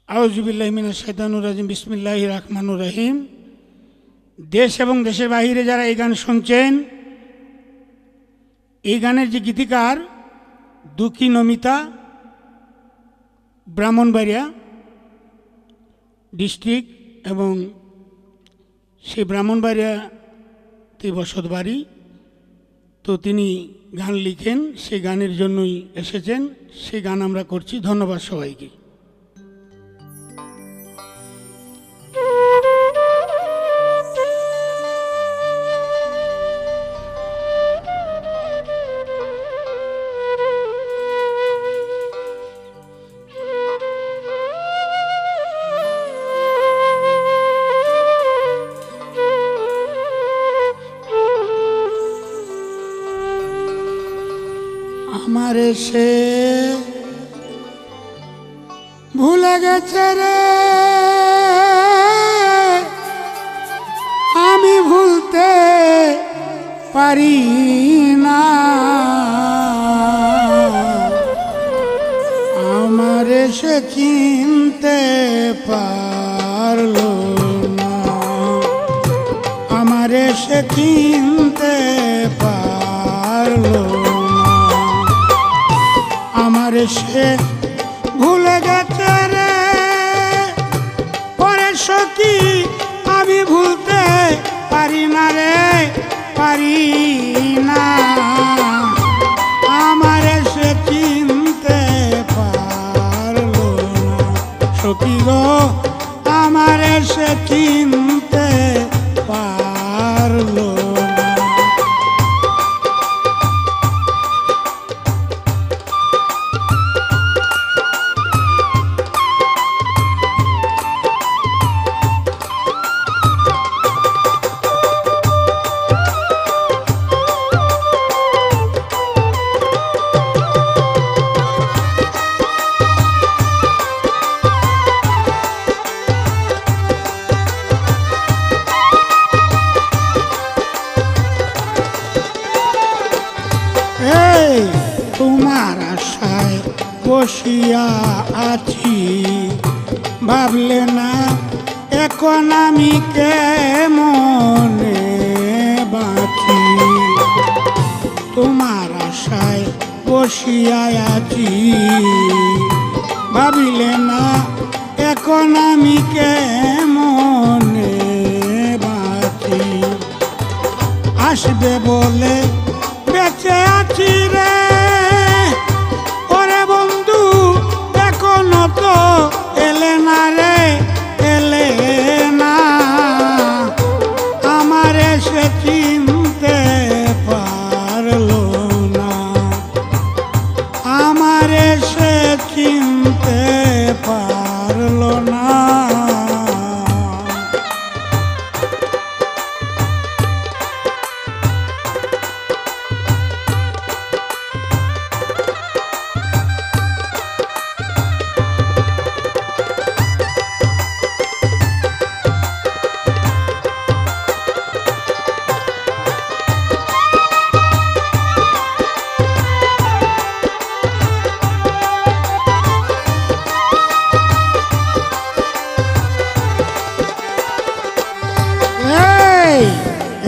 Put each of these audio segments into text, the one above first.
আউযুবিল্লাহি মিনাশ শাইতানির রাজিম। বিসমিল্লাহির রহমানির রহিম। দেশ এবং দেশের বাহিরে যারা এই গান শুনছেন, এই গানের যে গীতিকার দুঃখী নমিতা, ব্রাহ্মণবাড়িয়া ডিস্ট্রিক্ট, এবং সেই ব্রাহ্মণবাড়িয়াতে বসত বাড়ি। তো তিনি গান লিখেন, সেই গানের জন্যই এসেছেন, সেই গান আমরা করছি। ধন্যবাদ সবাইকে। আমারে সে ভুলে গেছে রে, আমি ভুলতে পারি না। আমারে সে চিনতে পারলো না, আমারে সে চিনতে পারলো না। আমারে সে ভুলে গেছে রে, পরে সখী আমি ভুলতে পারি না রে, পারি না। আমারে সে চিনতে পারলো না, সখী গো আমারে সে চিনতে পারলো না। তোমার আশায় বসিয়া আছি, ভাবলে না এখন আমি কেমনে বাঁচি। তোমার আশায় বসিয়া আছি, ভাবিলে না এখন আমি কেমনে বাঁচি। আসবে বলে বেঁচে আছি রে, ওরে বন্ধু এখনো তো এলে না রে, এলে না। আমারে সে চিনতে পারলো না, আমারে সে চিনতে পারলো না।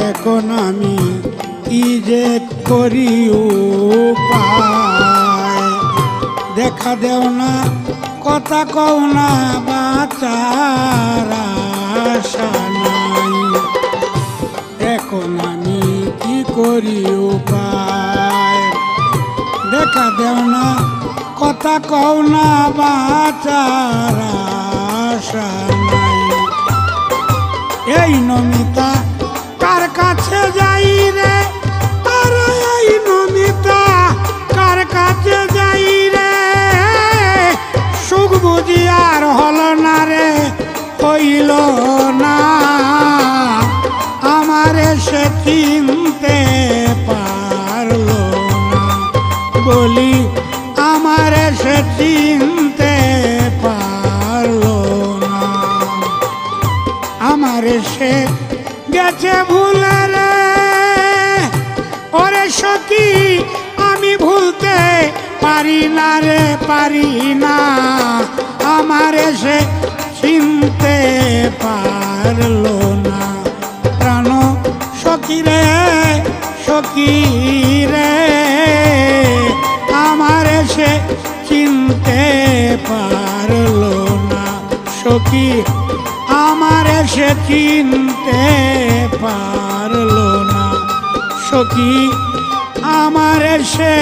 এখন আমি কি যে করি উপায়, দেখা দেও না কথা কও না, বাঁচার আশা নাই। এখন আমি কি করি উপায়, দেখা দেও না কথা কও না, বাঁচার আশা নাই। এই নমিতা কার কাছে যাই রে, আর এই নমিতা কার কাছে যাই রে। সুখ বুঝি আর হলো না রে, হইল না। আমারে সে চিনতে পারলো না, বলি আমারে সে চিনতে পারলো না। আমারে সে গেছে ভুলে রে, ওরে সখী আমি ভুলতে পারি না রে, পারি না। আমার সে চিনতে পারলো না। প্রাণ সখী রে সখী রে, আমার সে চিনতে পারলো না। সখী আমার সে চিনতে পারলো না। সখী আমার সে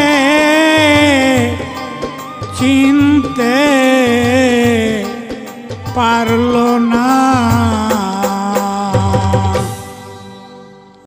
চিনতে পারলো না।